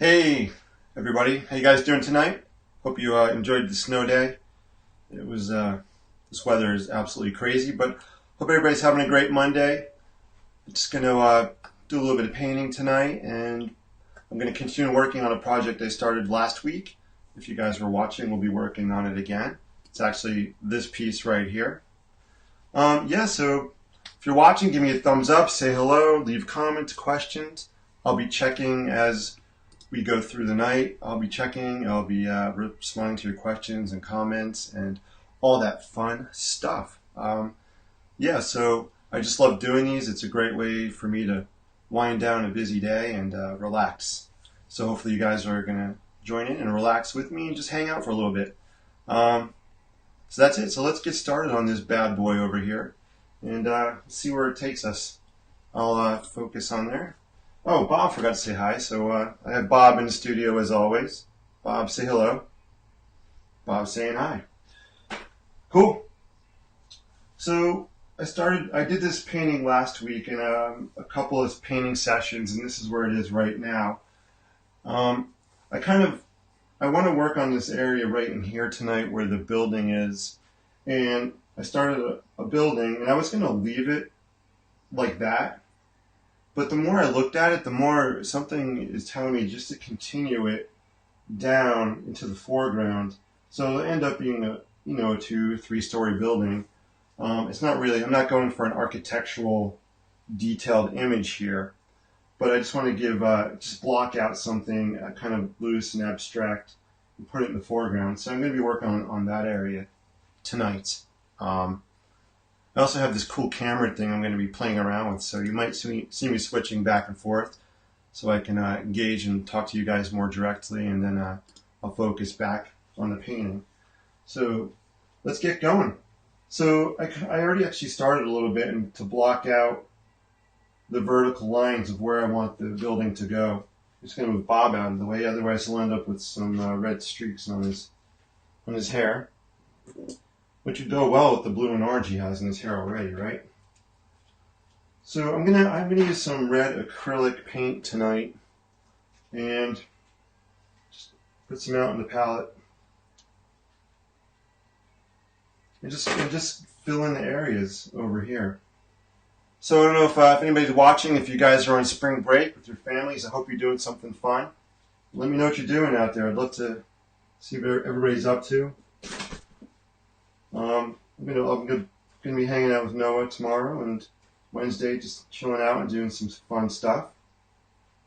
Hey everybody, how you guys doing tonight? Hope you enjoyed the snow day. It was this weather is absolutely crazy, but hope everybody's having a great Monday. I'm just going to do a little bit of painting tonight, and I'm going to continue working on a project I started last week. If you guys were watching, we'll be working on it again. It's actually this piece right here. So if you're watching, give me a thumbs up, say hello, leave comments, questions. I'll be checking as we go through the night. I'll be checking, I'll be responding to your questions and comments and all that fun stuff. So I just love doing these. It's a great way for me to wind down a busy day and relax. So hopefully you guys are going to join in and relax with me and just hang out for a little bit. So that's it. So let's get started on this bad boy over here and see where it takes us. I'll focus on there. Oh, Bob forgot to say hi, so I have Bob in the studio as always. Bob, say hello. Bob saying hi. Cool. So I did this painting last week in a couple of painting sessions, and this is where it is right now. I want to work on this area right in here tonight where the building is, and I started a building, and I was going to leave it like that. But the more I looked at it, the more something is telling me just to continue it down into the foreground. So it'll end up being a 2-3-story building. It's not really, I'm not going for an architectural detailed image here, but I just want to give, just block out something kind of loose and abstract and put it in the foreground. So I'm going to be working on that area tonight. I also have this cool camera thing I'm going to be playing around with, so you might see me switching back and forth so I can engage and talk to you guys more directly, and then I'll focus back on the painting. So let's get going. So I already actually started a little bit to block out the vertical lines of where I want the building to go. I'm just going to move Bob out of the way, otherwise he'll end up with some red streaks on his hair. Which would go well with the blue and orange he has in his hair already, right? So I'm gonna use some red acrylic paint tonight and just put some out in the palette and just fill in the areas over here. So I don't know if anybody's watching, if you guys are on spring break with your families. I hope you're doing something fun. Let me know what you're doing out there. I'd love to see what everybody's up to. I'm gonna be hanging out with Noah tomorrow and Wednesday, just chilling out and doing some fun stuff.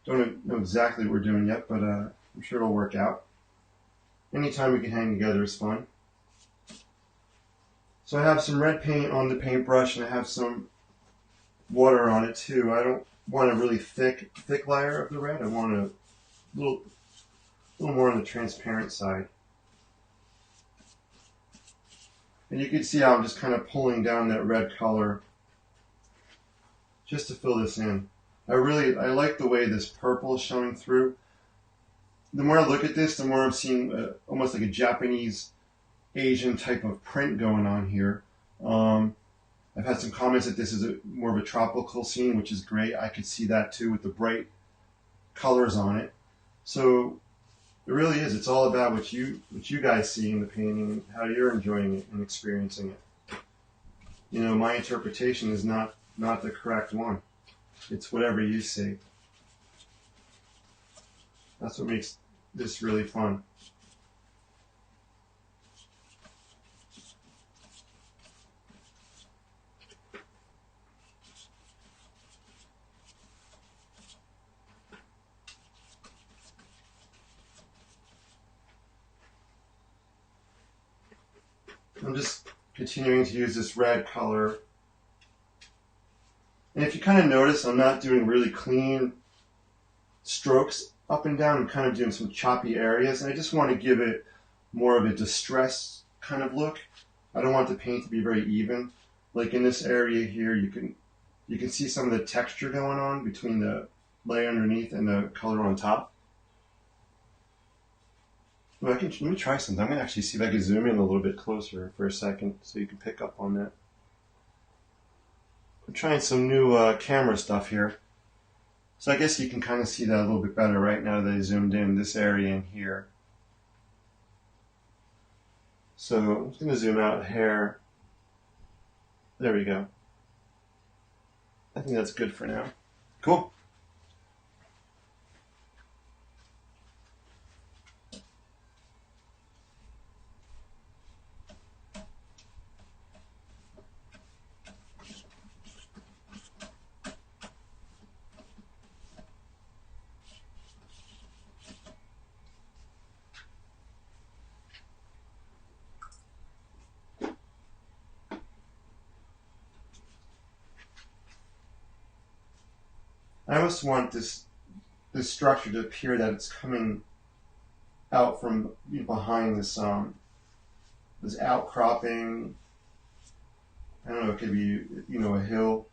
Don't know exactly what we're doing yet, but I'm sure it'll work out. Anytime we can hang together is fun. So I have some red paint on the paintbrush, and I have some water on it too. I don't want a really thick layer of the red. I want a little more on the transparent side. And you can see how I'm just kind of pulling down that red color just to fill this in. I like the way this purple is showing through. The more I look at this, the more I'm seeing almost like a Japanese Asian type of print going on here. I've had some comments that this is more of a tropical scene, which is great. I could see that too with the bright colors on it. So it really is. It's all about what you guys see in the painting and how you're enjoying it and experiencing it. You know, my interpretation is not the correct one. It's whatever you see. That's what makes this really fun. I'm just continuing to use this red color. And if you kind of notice, I'm not doing really clean strokes up and down. I'm kind of doing some choppy areas, and I just want to give it more of a distress kind of look. I don't want the paint to be very even. Like in this area here, you can see some of the texture going on between the layer underneath and the color on top. Well, let me try something. I'm going to actually see if I can zoom in a little bit closer for a second so you can pick up on that. I'm trying some new camera stuff here. So I guess you can kind of see that a little bit better right now that I zoomed in this area in here. So I'm just going to zoom out here. There we go. I think that's good for now. Cool. I almost want this structure to appear that it's coming out from behind this outcropping. I don't know, it could be a hill.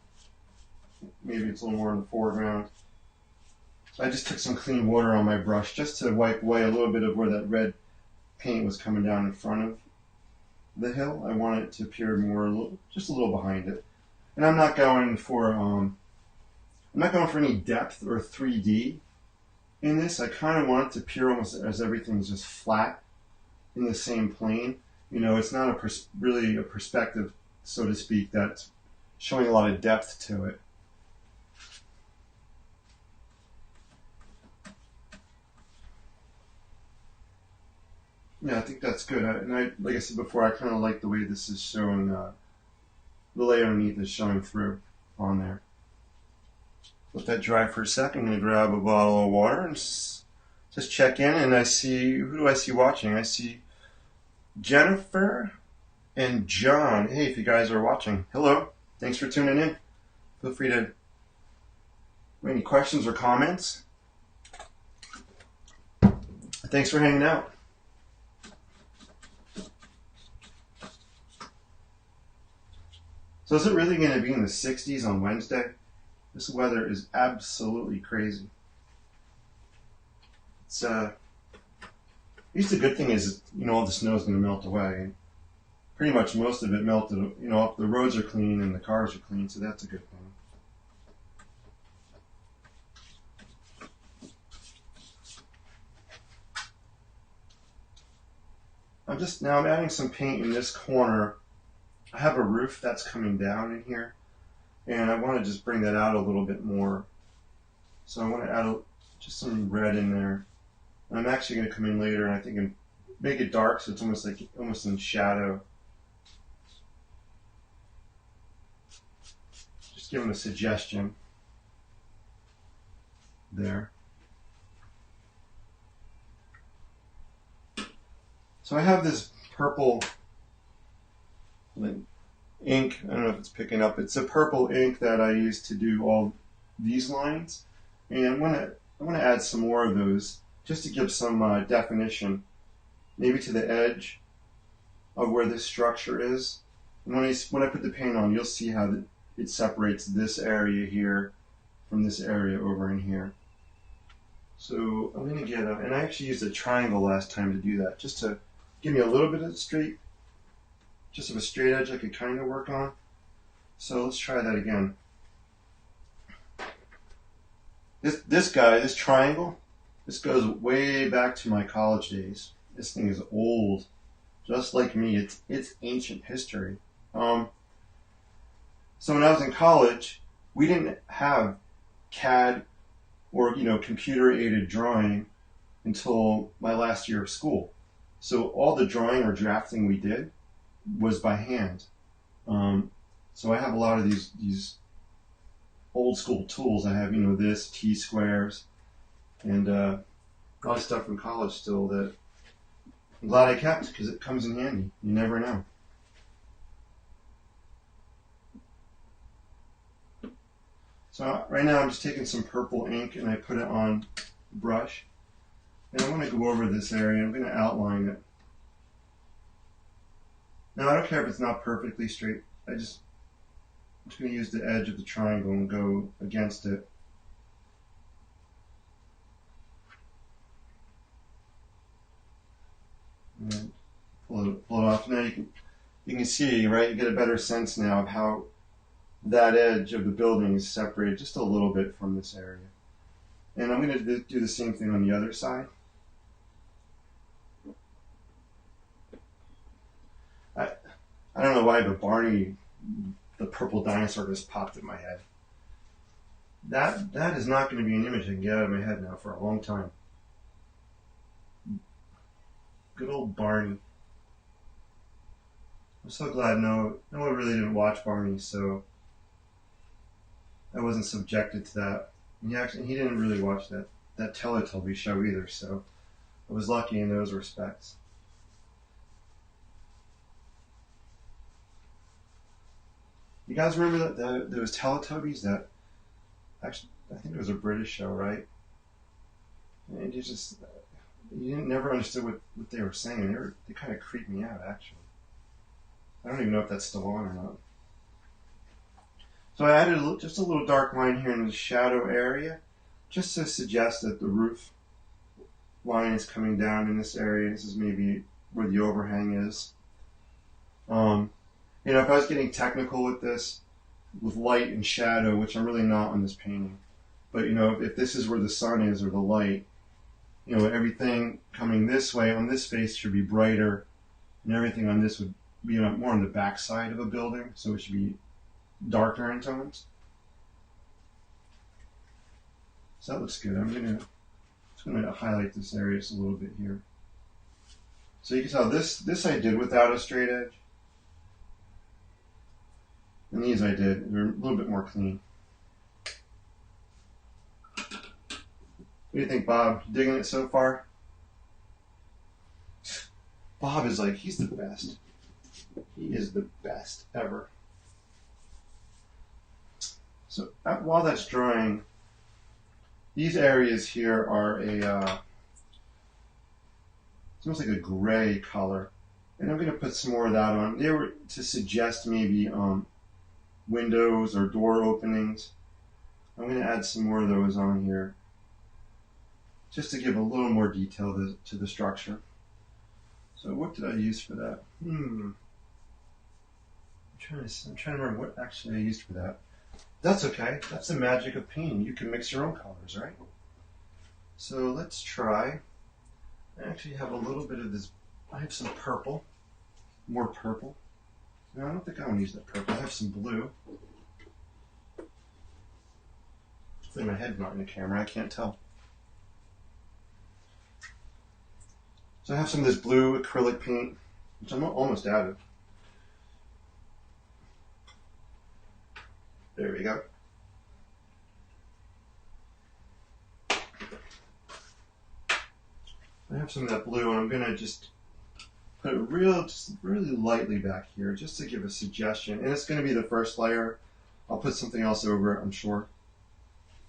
Maybe it's a little more in the foreground. So I just took some clean water on my brush just to wipe away a little bit of where that red paint was coming down in front of the hill. I want it to appear more, just a little behind it. And I'm not going for any depth or 3D in this. I kind of want it to appear almost as everything's just flat in the same plane. It's not really a perspective, so to speak, that's showing a lot of depth to it. Yeah, I think that's good. Like I said before, I kind of like the way this is showing, the layer underneath is showing through on there. Let that dry for a second. I'm going to grab a bottle of water and just check in, and who do I see watching? I see Jennifer and John. Hey, if you guys are watching, hello. Thanks for tuning in. Feel free to any questions or comments. Thanks for hanging out. So is it really going to be in the 60s on Wednesday? This weather is absolutely crazy. At least the good thing is, all the snow is going to melt away. Pretty much most of it melted. The roads are clean and the cars are clean, so that's a good thing. I'm adding some paint in this corner. I have a roof that's coming down in here, and I want to just bring that out a little bit more. So I want to add just some red in there. And I'm actually going to come in later and I think and make it dark so it's almost in shadow. Just give them a suggestion there. So I have this purple ink. I don't know if it's picking up. It's a purple ink that I use to do all these lines, and I'm gonna add some more of those just to give some definition, maybe to the edge of where this structure is. And when I put the paint on, you'll see how it separates this area here from this area over in here. So I'm gonna get and I actually used a triangle last time to do that, just to give me a little bit of a straight edge I could kind of work on. So let's try that again. This triangle, this goes way back to my college days. This thing is old, just like me. It's ancient history. So when I was in college, we didn't have CAD or computer-aided drawing until my last year of school. So all the drawing or drafting we did was by hand. So I have a lot of these old school tools. I have this T-squares and all this stuff from college still that I'm glad I kept because it comes in handy. You never know. So right now I'm just taking some purple ink and I put it on the brush. And I want to go over this area. I'm going to outline it. Now I don't care if it's not perfectly straight. I'm just going to use the edge of the triangle and go against it. And pull it off. Now you can see, right? You get a better sense now of how that edge of the building is separated just a little bit from this area. And I'm going to do the same thing on the other side. I don't know why, but Barney, the purple dinosaur, just popped in my head. That is not going to be an image I can get out of my head now for a long time. Good old Barney. I'm so glad no one really didn't watch Barney, so I wasn't subjected to that. And he didn't really watch that Teletubby show either, so I was lucky in those respects. You guys remember that those Teletubbies that actually I think it was a British show, right? And you never understood what they were saying. They kind of creeped me out actually. I don't even know if that's still on or not. So I added just a little dark line here in the shadow area, just to suggest that the roof line is coming down in this area. This is maybe where the overhang is. If I was getting technical with this, with light and shadow, which I'm really not on this painting, but if this is where the sun is or the light, everything coming this way on this face should be brighter, and everything on this would be more on the back side of a building, so it should be darker in tones. So that looks good. I'm just gonna highlight this area just a little bit here. So you can tell this I did without a straight edge. And these I did. They're a little bit more clean. What do you think, Bob? Digging it so far? Bob is he's the best. He is the best ever. So while that's drying, these areas here are it's almost like a gray color. And I'm going to put some more of that on. They were to suggest maybe windows or door openings. I'm going to add some more of those on here, just to give a little more detail to the structure. So what did I use for that? I'm trying to remember what actually I used for that. That's okay. That's the magic of painting. You can mix your own colors, right? So let's try. I actually have a little bit of this. I have some purple. More purple. No, I don't think I want to use that purple. I have some blue. Hopefully my head's not in the camera. I can't tell. So I have some of this blue acrylic paint, which I'm almost out of. There we go. I have some of that blue, and I'm going to just put it just really lightly back here, just to give a suggestion. And it's going to be the first layer. I'll put something else over it, I'm sure.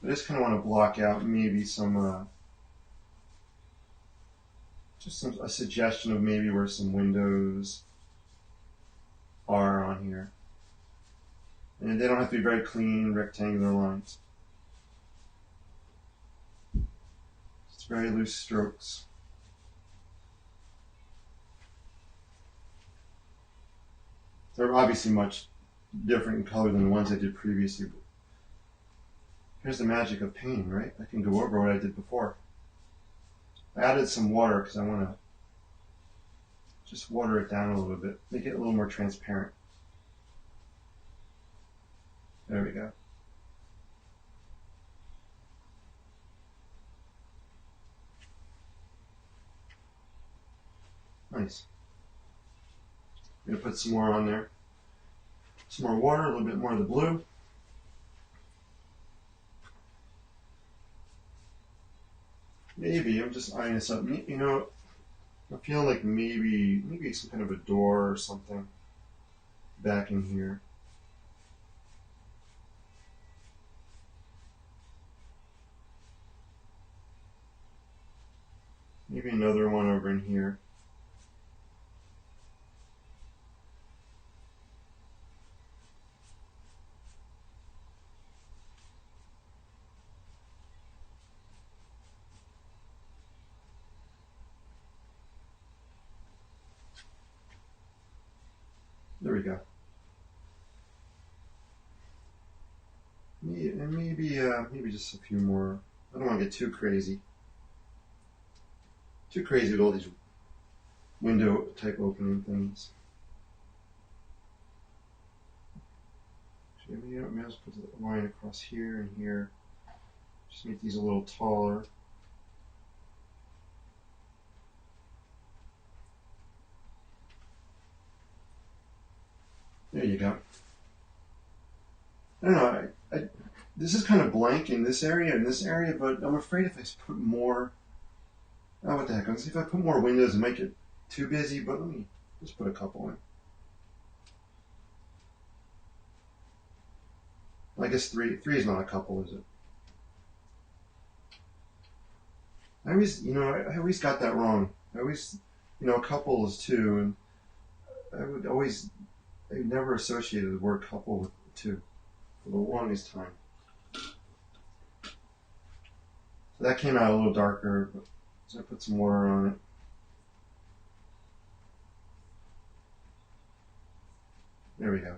I just kind of want to block out maybe some, a suggestion of maybe where some windows are on here. And they don't have to be very clean, rectangular lines. It's very loose strokes. They're obviously much different in color than the ones I did previously. But here's the magic of painting, right? I can go over what I did before. I added some water because I want to just water it down a little bit, make it a little more transparent. There we go. Nice. I'm going to put some more on there. Some more water, a little bit more of the blue. Maybe, I'm just eyeing this up. I'm feeling like maybe some kind of a door or something back in here. Maybe another one over in here. There we go. And maybe just a few more I don't want to get too crazy. Too crazy with all these window type opening things. Actually, maybe I might as well put the line across here and here. Just make these a little taller. There you go. I don't know. This is kind of blank in this area and this area, but I'm afraid if I put more, oh, what the heck? Let's see if I put more windows, it might get too busy. But let me just put a couple in. I guess three is not a couple, is it? I always got that wrong. I always, a couple is two, and I never associated the word couple with two for the longest time. So that came out a little darker, so I put some water on it. There we go.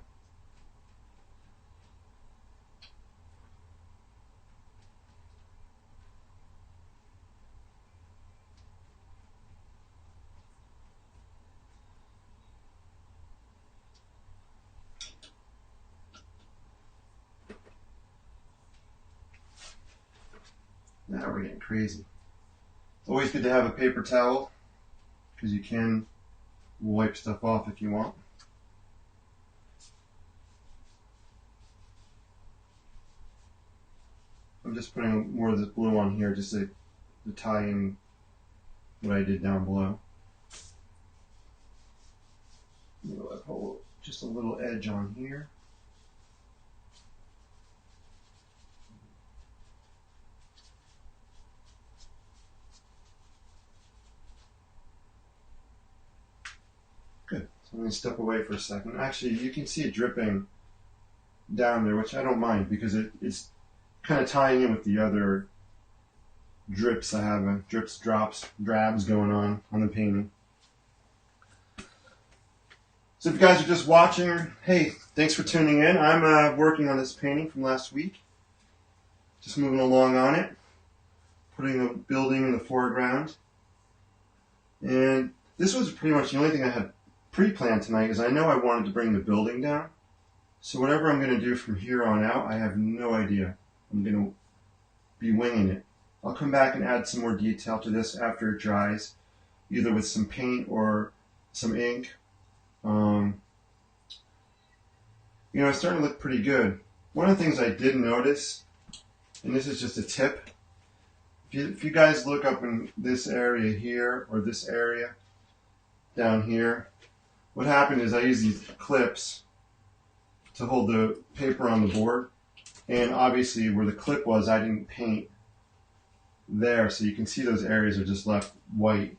Now we're getting crazy. It's always good to have a paper towel because you can wipe stuff off if you want. I'm just putting more of this blue on here just to tie in what I did down below. Just a little edge on here. Good. So I'm going to step away for a second. Actually, you can see it dripping down there, which I don't mind because it's kind of tying in with the other drips I have, drips, drops, drabs going on the painting. So if you guys are just watching, hey, thanks for tuning in. I'm working on this painting from last week. Just moving along on it, putting the building in the foreground. And this was pretty much the only thing I had pre-planned tonight because I know I wanted to bring the building down. So whatever I'm going to do from here on out, I have no idea. I'm going to be winging it. I'll come back and add some more detail to this after it dries, either with some paint or some ink. It's starting to look pretty good. One of the things I did notice, and this is just a tip, if you guys look up in this area here or this area down here, what happened is I used these clips to hold the paper on the board, and obviously where the clip was I didn't paint there, so you can see those areas are just left white,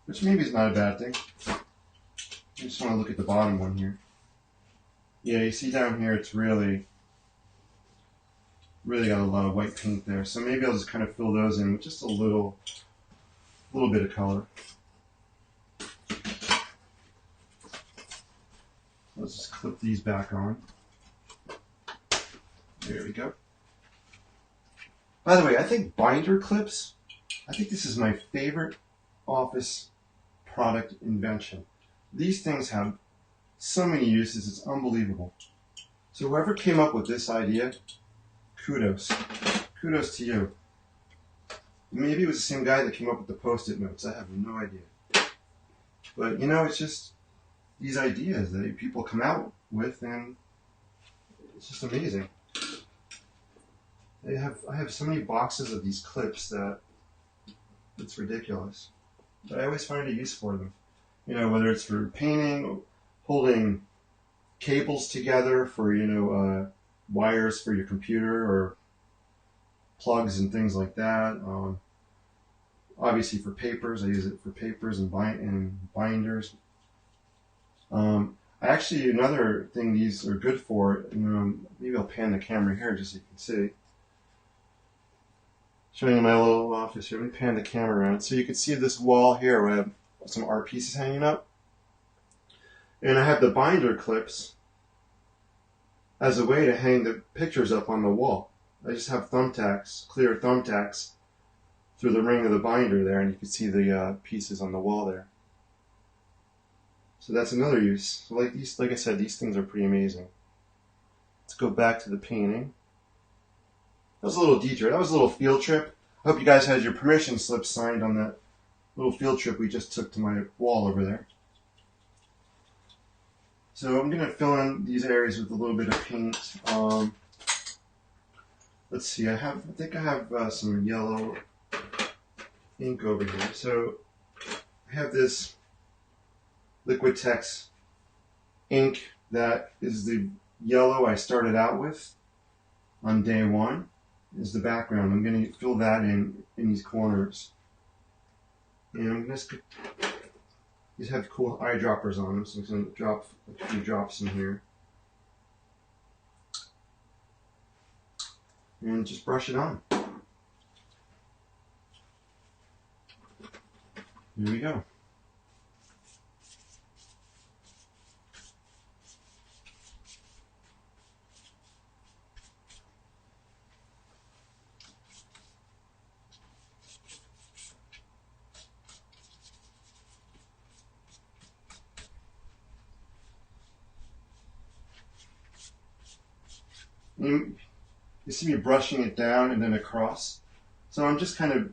which maybe is not a bad thing. I just want to look at the bottom one here. Yeah, you see down here it's really got a lot of white paint there, so maybe I'll just kind of fill those in with just a little bit of color. Let's just clip these back on. There we go. By the way, I think binder clips, I think this is my favorite office product invention. These things have so many uses, it's unbelievable. So whoever came up with this idea, kudos. Kudos to you. Maybe it was the same guy that came up with the Post-it notes. I have no idea. But it's just these ideas that people come out with, and it's just amazing. I have so many boxes of these clips that it's ridiculous. But I always find a use for them. Whether it's for painting, holding cables together for, wires for your computer or plugs and things like that. Obviously for papers, I use it for papers and binders. Actually, another thing these are good for, maybe I'll pan the camera here just so you can see. Showing you my little office here. Let me pan the camera around. So you can see this wall here where I have some art pieces hanging up. And I have the binder clips as a way to hang the pictures up on the wall. I just have thumbtacks, clear thumbtacks, through the ring of the binder there, and you can see the pieces on the wall there. So that's another use. So like I said, these things are pretty amazing. Let's go back to the painting. That was a little detour. That was a little field trip. I hope you guys had your permission slip signed on that little field trip we just took to my wall over there. So I'm going to fill in these areas with a little bit of paint. Let's see, I think I have some yellow ink over here. So I have this Liquitex ink that is the yellow I started out with on day one. Is the background. I'm going to fill that in these corners. And I'm just these have cool eyedroppers on them, so I'm going to drop a few drops in here. And just brush it on. Here we go. You see me brushing it down and then across. So I'm just kind of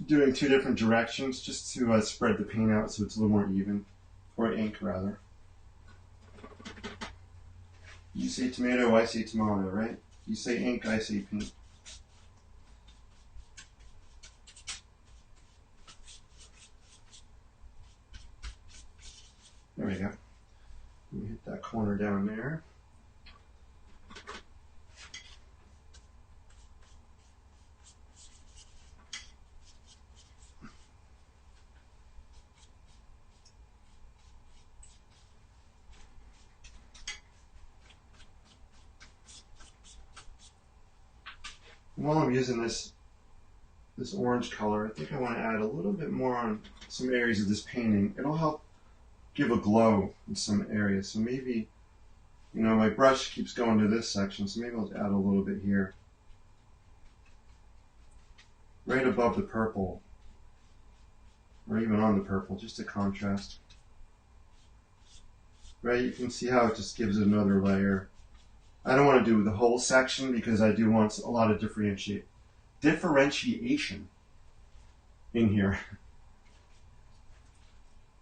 doing two different directions just to spread the paint out so it's a little more even, or ink rather. You say tomato, I say tomato, right? You say ink, I say paint. There we go. Let me hit that corner down there. While I'm using this orange color, I think I want to add a little bit more on some areas of this painting. It'll help give a glow in some areas. So maybe, you know, my brush keeps going to this section, so maybe I'll add a little bit here. Right above the purple, or even on the purple, just to contrast. Right, you can see how it just gives it another layer. I don't want to do the whole section because I do want a lot of differentiation in here.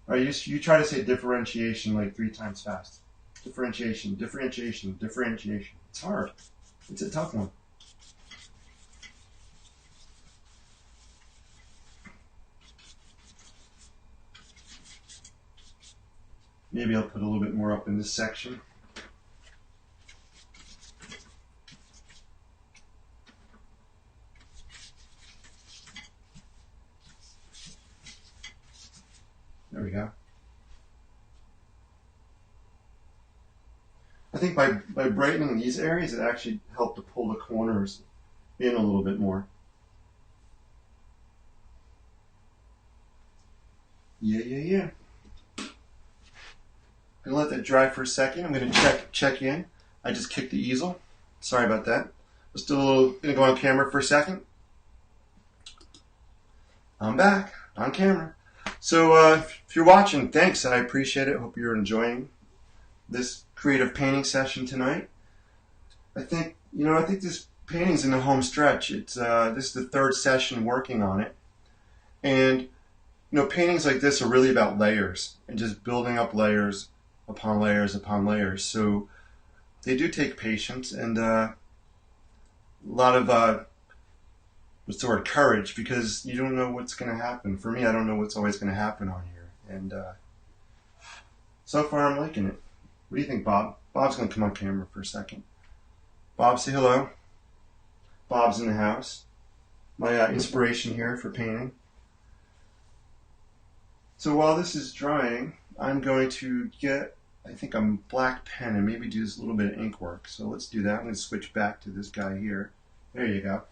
All right, you try to say differentiation like 3 times fast. Differentiation, differentiation, differentiation. It's hard. It's a tough one. Maybe I'll put a little bit more up in this section. There we go. I think by brightening these areas, it actually helped to pull the corners in a little bit more. Yeah. I'm gonna let that dry for a second. I'm gonna check in. I just kicked the easel. Sorry about that. I'm still gonna go on camera for a second. I'm back on camera. So if you're watching, thanks. I appreciate it. Hope you're enjoying this creative painting session tonight. I think this painting's in the home stretch. It's this is the 3rd session working on it, and paintings like this are really about layers and just building up layers upon layers upon layers. So they do take patience and a lot of what's the word, courage, because you don't know what's going to happen. For me, I don't know what's always going to happen on here. And so far, I'm liking it. What do you think, Bob? Bob's going to come on camera for a second. Bob, say hello. Bob's in the house. My inspiration here for painting. So while this is drying, I'm going to get, I think, a black pen and maybe do this little bit of ink work. So let's do that. I'm going to switch back to this guy here. There you go.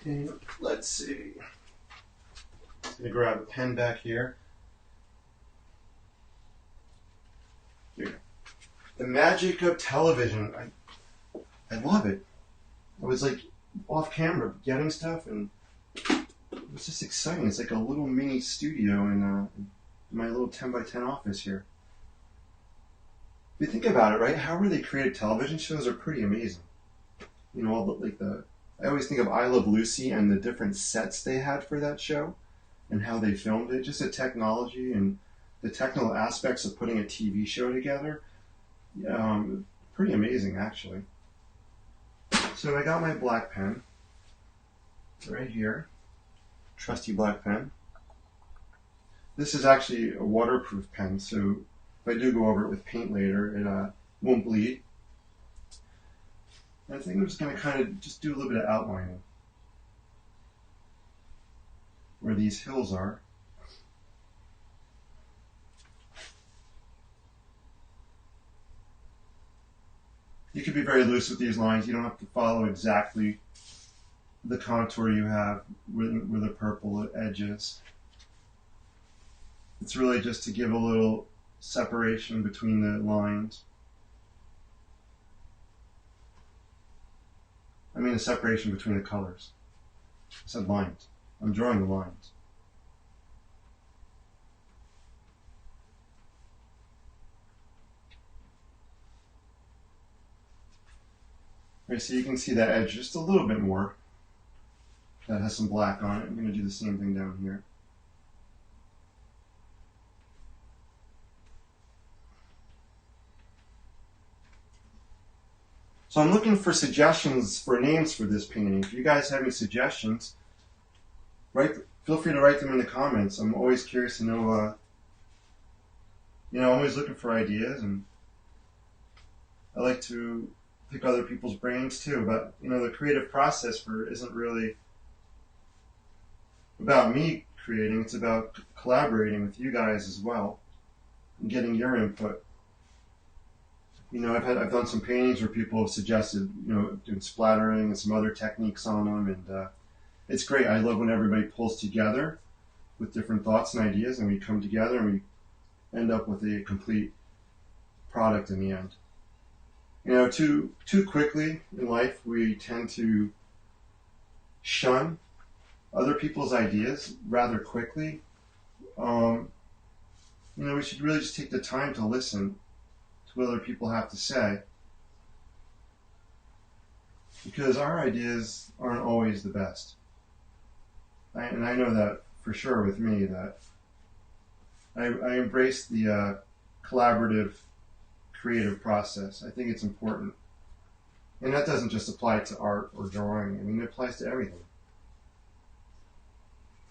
Okay, let's see. I'm going to grab a pen back here. Here. The magic of television. I love it. I was like off camera getting stuff, and it was just exciting. It's like a little mini studio in my little 10 by 10 office here. If you think about it, right, however they created television shows are pretty amazing. You know, all the I always think of I Love Lucy and the different sets they had for that show and how they filmed it. Just the technology and the technical aspects of putting a TV show together. Pretty amazing, actually. So I got my black pen right here, trusty black pen. This is actually a waterproof pen, so if I do go over it with paint later, it won't bleed. And I think I'm just going to kind of just do a little bit of outlining where these hills are. You can be very loose with these lines. You don't have to follow exactly the contour you have where the purple edges. It's really just to give a little separation between the lines. I mean a separation between the colors. I said lines. I'm drawing the lines. Right, so you can see that edge just a little bit more. That has some black on it. I'm going to do the same thing down here. So I'm looking for suggestions for names for this painting. If you guys have any suggestions, feel free to write them in the comments. I'm always curious to know, I'm always looking for ideas, and I like to pick other people's brains too. But, the creative process isn't really about me creating, it's about collaborating with you guys as well and getting your input. I've done some paintings where people have suggested, doing splattering and some other techniques on them, and it's great. I love when everybody pulls together with different thoughts and ideas, and we come together and we end up with a complete product in the end. Too quickly in life, we tend to shun other people's ideas rather quickly. We should really just take the time to listen what other people have to say, because our ideas aren't always the best. And I know that for sure with me, that I embrace the collaborative creative process. I think it's important, and that doesn't just apply to art or drawing. I mean, it applies to everything.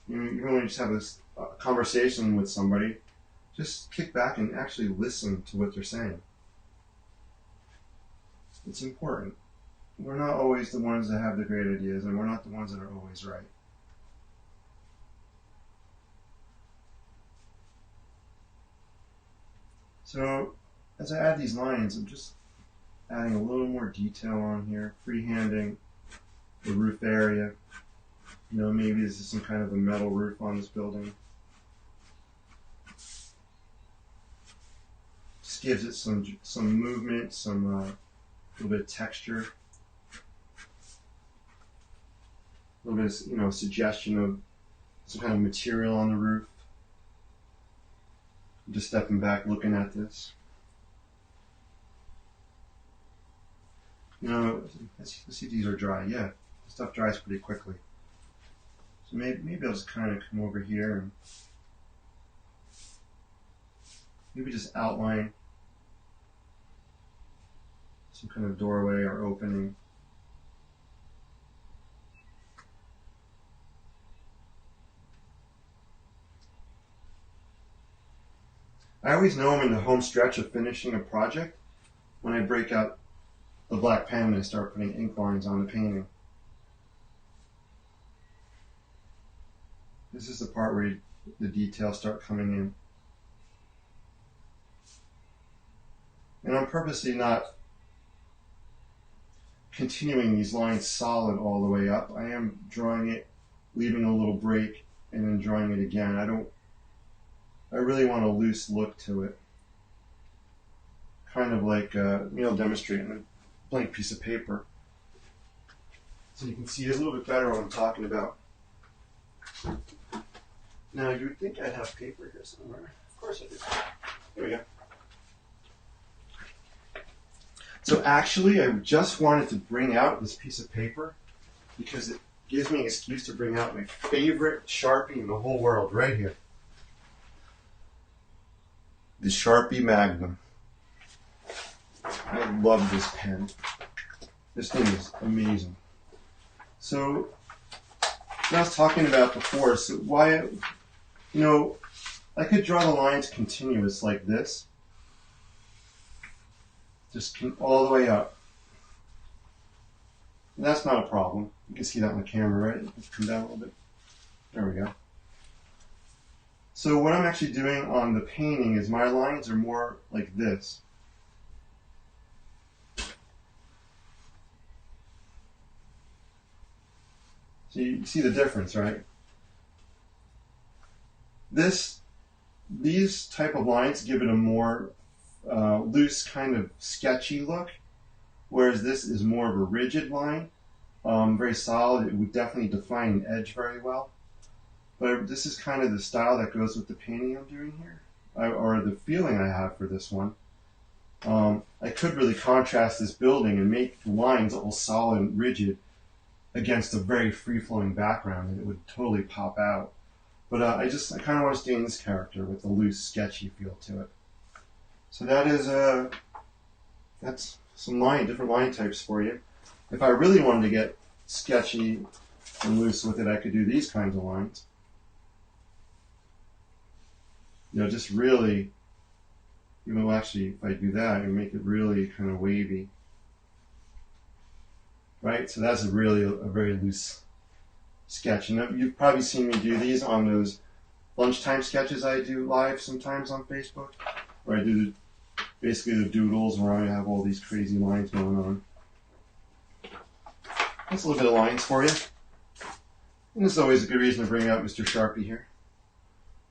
Even when you just have a conversation with somebody, just kick back and actually listen to what they're saying. It's important. We're not always the ones that have the great ideas, and we're not the ones that are always right. So, as I add these lines, I'm just adding a little more detail on here, freehanding the roof area. Maybe this is some kind of a metal roof on this building. Just gives it some movement, some little bit of texture, a little bit of, suggestion of some kind of material on the roof. I'm just stepping back, looking at this. Let's see if these are dry. Yeah, stuff dries pretty quickly. So maybe I'll just kind of come over here and maybe just outline some kind of doorway or opening. I always know I'm in the home stretch of finishing a project when I break out the black pen and I start putting ink lines on the painting. This is the part where the details start coming in. And I'm purposely not continuing these lines solid all the way up. I am drawing it, leaving a little break, and then drawing it again. I really want a loose look to it. Kind of like, I'll demonstrate in a blank piece of paper so you can see a little bit better what I'm talking about. Now, you would think I'd have paper here somewhere. Of course I do. There we go. So actually, I just wanted to bring out this piece of paper because it gives me an excuse to bring out my favorite Sharpie in the whole world right here. The Sharpie Magnum. I love this pen. This thing is amazing. So, I was talking about before, so why, I could draw the lines continuous like this. Just all the way up. And that's not a problem. You can see that on the camera, right? Let's come down a little bit. There we go. So what I'm actually doing on the painting is my lines are more like this. So you see the difference, right? These type of lines give it a more loose, kind of sketchy look, whereas this is more of a rigid line, very solid. It would definitely define an edge very well. But this is kind of the style that goes with the painting I'm doing here, or the feeling I have for this one. I could really contrast this building and make the lines all solid and rigid against a very free-flowing background, and it would totally pop out. But I kind of want to stay in this character with a loose, sketchy feel to it. So that's some different line types for you. If I really wanted to get sketchy and loose with it, I could do these kinds of lines. Just really, actually, if I do that, I make it really kind of wavy. Right? So that's really a very loose sketch. And you've probably seen me do these on those lunchtime sketches I do live sometimes on Facebook, where I do basically the doodles where I have all these crazy lines going on. That's a little bit of lines for you. And this is always a good reason to bring out Mr. Sharpie here.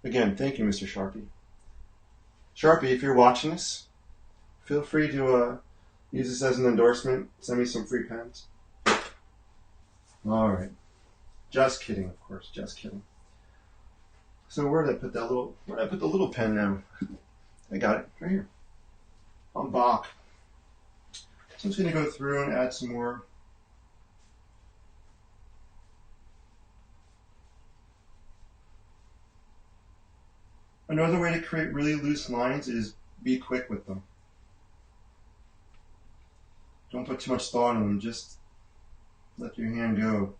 Again, thank you, Mr. Sharpie. Sharpie, if you're watching this, feel free to use this as an endorsement. Send me some free pens. All right. Just kidding, of course. Just kidding. So where did I put the little pen now? I got it right here. On Bach. So I'm just going to go through and add some more. Another way to create really loose lines is be quick with them. Don't put too much thought in them, just let your hand go.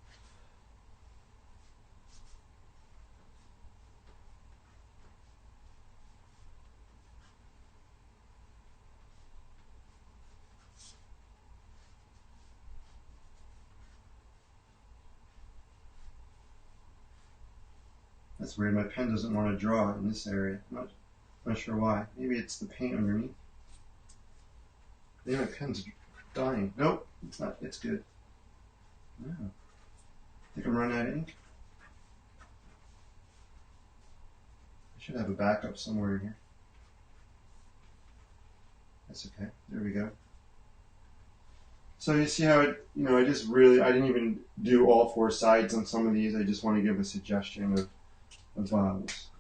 That's weird, my pen doesn't want to draw in this area. I'm not sure why. Maybe it's the paint underneath. Maybe my pen's dying. Nope, it's not. It's good. No. I think I'm running out of ink. I should have a backup somewhere in here. That's okay. There we go. So you see how it, I didn't even do all four sides on some of these. I just want to give a suggestion of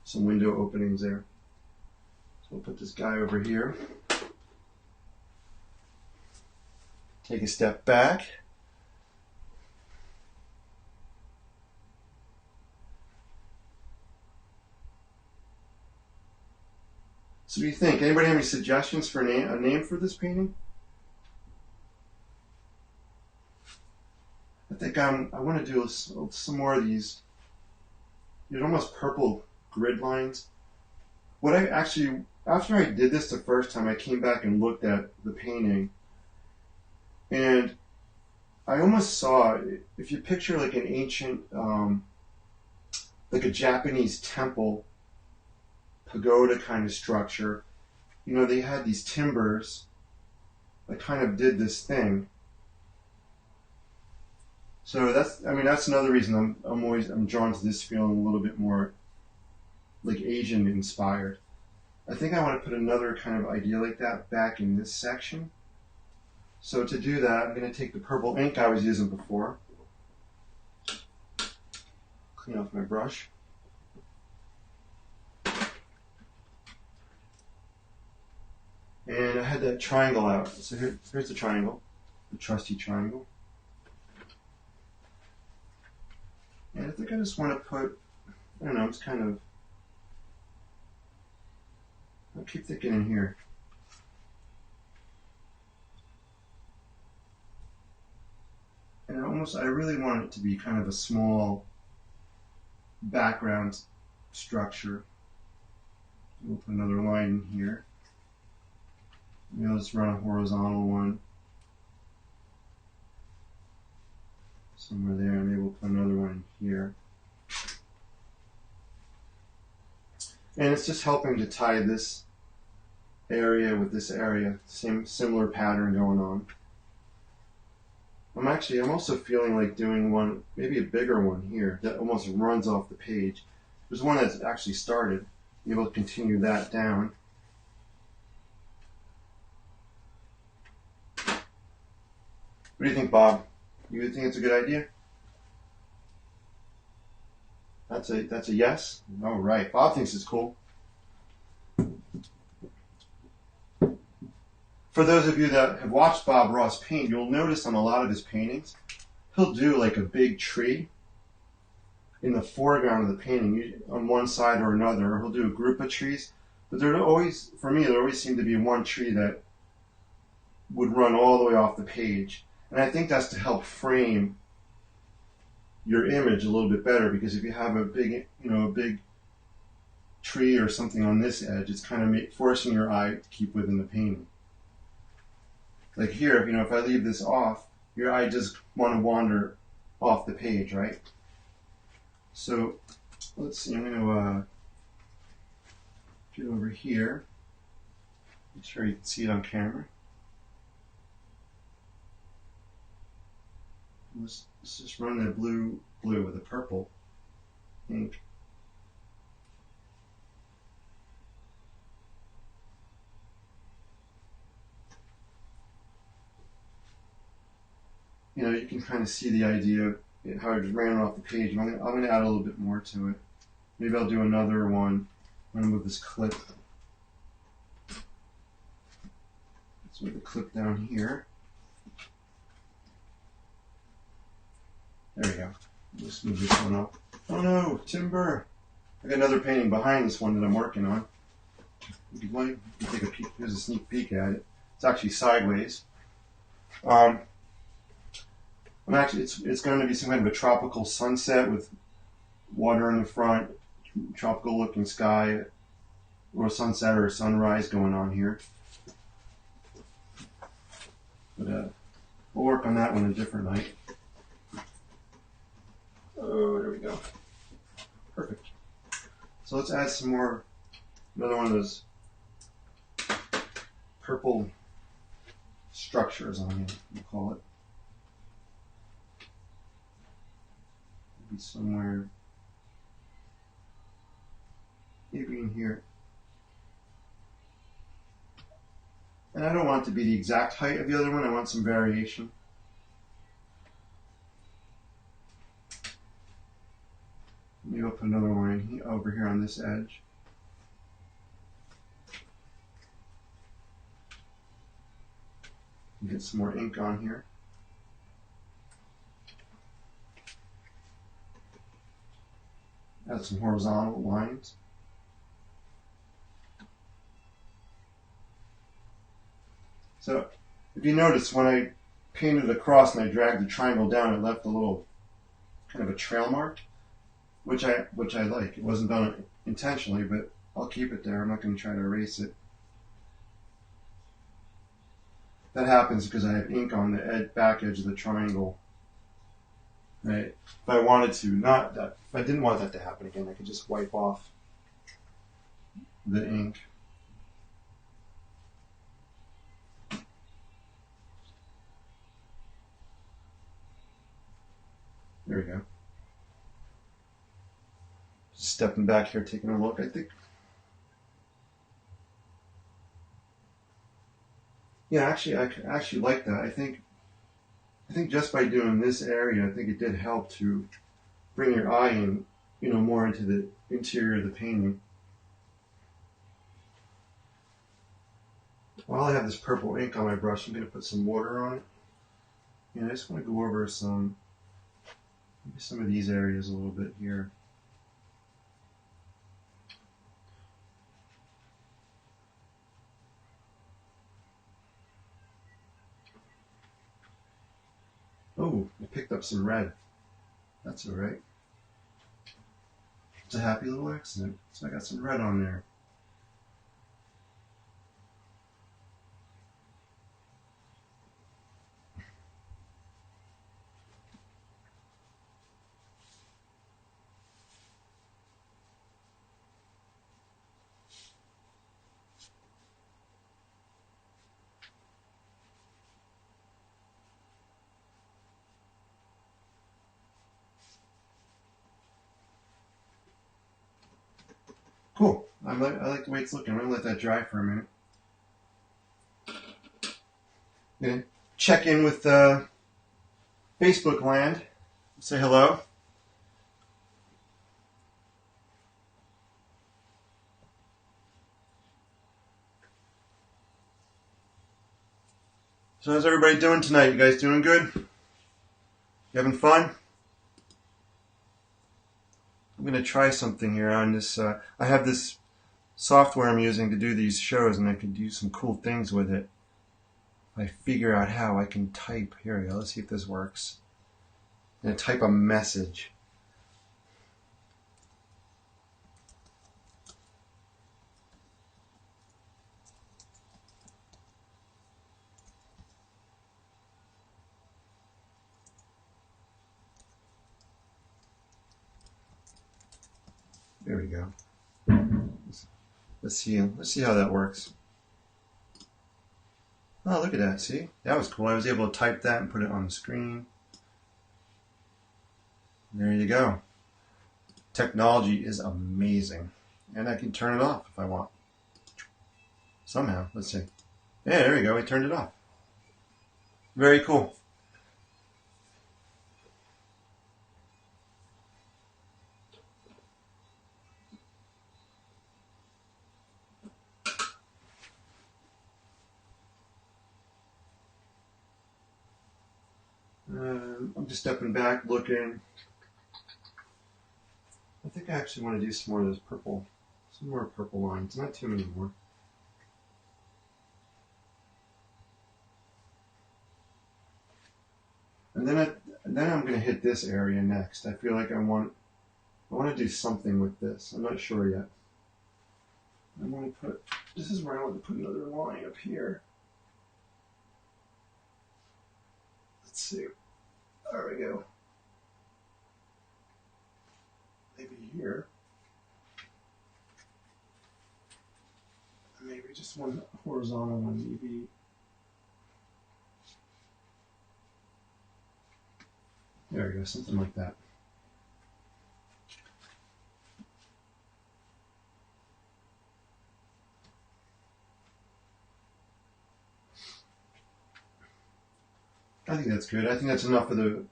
some window openings there. So we'll put this guy over here. Take a step back. So what do you think? Anybody have any suggestions for a name for this painting? I think I want to do some more of these. Almost purple grid lines. After I did this the first time, I came back and looked at the painting, and I almost saw, if you picture like an ancient, like a Japanese temple, pagoda kind of structure, they had these timbers that kind of did this thing. So that's another reason I'm drawn to this feeling a little bit more like Asian inspired. I think I want to put another kind of idea like that back in this section. So to do that, I'm going to take the purple ink I was using before, clean off my brush. And I had that triangle out. So here's the triangle, the trusty triangle. And I think I just want to put, I don't know, it's kind of, I'll keep thinking in here. And I really want it to be kind of a small background structure. We'll put another line in here. Maybe I'll just run a horizontal one somewhere there, and maybe we'll put another one in here. And it's just helping to tie this area with this area, similar pattern going on. I'm also feeling like doing one, maybe a bigger one here that almost runs off the page. There's one that's actually started. Maybe I'll continue that down. What do you think, Bob? You think it's a good idea? That's a yes? All right. Bob thinks it's cool. For those of you that have watched Bob Ross paint, you'll notice on a lot of his paintings, he'll do like a big tree in the foreground of the painting on one side or another, or he'll do a group of trees. But there always, for me, there always seemed to be one tree that would run all the way off the page. And I think that's to help frame your image a little bit better, because if you have a big tree or something on this edge, it's kind of forcing your eye to keep within the painting. Like here, if I leave this off, your eye just want to wander off the page, right? So let's see, I'm going to get over here. Make sure you can see it on camera. Let's just run the blue with the purple ink. You can kind of see the idea of how it just ran off the page. I'm going to add a little bit more to it. Maybe I'll do another one. I'm going to move this clip. Let's move the clip down here. There we go. Let's move this one up. Oh no, timber! I got another painting behind this one that I'm working on. You can take a peek. Here's a sneak peek at it. It's actually sideways. It's going to be some kind of a tropical sunset with water in the front, tropical looking sky, or a sunset or a sunrise going on here. But we'll work on that one a different night. Oh, there we go. Perfect. So let's add some more, another one of those purple structures on here, we'll call it. Maybe somewhere, maybe in here. And I don't want it to be the exact height of the other one, I want some variation. Maybe I'll put another one over here on this edge. Get some more ink on here. Add some horizontal lines. So if you notice, when I painted across and I dragged the triangle down, it left a little kind of a trail mark, which I like. It wasn't done intentionally, but I'll keep it there. I'm not going to try to erase it. That happens because I have ink on the back edge of the triangle. Right? If I wanted to, if I didn't want that to happen again, I could just wipe off the ink. There we go. Just stepping back here, taking a look. I Yeah, actually, I actually like that. I think just by doing this area, I think it did help to bring your eye in, more into the interior of the painting. While I have this purple ink on my brush, I'm going to put some water on it. And I just want to go over maybe some of these areas a little bit here. Oh, I picked up some red. That's all right. It's a happy little accident. So I got some red on there. Cool. I like the way it's looking. I'm going to let that dry for a minute. Okay. Check in with Facebook land. Say hello. So how's everybody doing tonight? You guys doing good? You having fun? I'm going to try something here on this. I have this software I'm using to do these shows, and I can do some cool things with it. I figure out how I can type. Here we go. Let's see if this works. I'm going to type a message. There we go. Let's see how that works. Oh, look at that. See? That was cool. I was able to type that and put it on the screen. There you go. Technology is amazing. And I can turn it off if I want. Somehow. Let's see. Yeah, there we go. I turned it off. Very cool. I'm just stepping back, looking. I think I actually want to do some more of those purple, some more purple lines. Not too many more. And then I'm going to hit this area next. I feel like I want to do something with this. I'm not sure yet. I want to put. This is where I want to put another line up here. Let's see. There we go. Maybe here. Maybe just one horizontal one, maybe. There we go, something like that. I think that's good. I think that's enough of the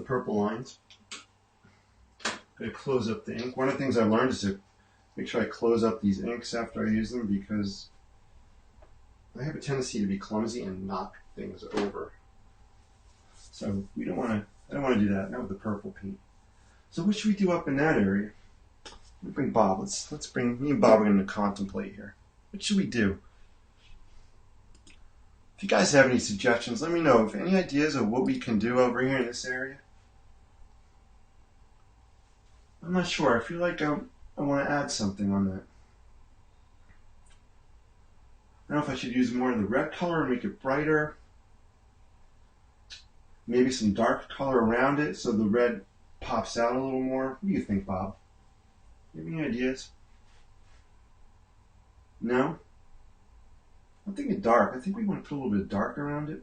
purple lines. I'm going to close up the ink. One of the things I learned is to make sure I close up these inks after I use them, because I have a tendency to be clumsy and knock things over. So I don't want to do that, not with the purple paint. So what should we do up in that area? Let me bring Bob. Let's bring me and Bob are going to contemplate here. What should we do? If you guys have any suggestions, let me know. If any ideas of what we can do over here in this area. I'm not sure. I feel like I want to add something on that. I don't know if I should use more of the red color and make it brighter. Maybe some dark color around it so the red pops out a little more. What do you think, Bob? You have any ideas? No? I'm thinking dark. I think we want to put a little bit of dark around it.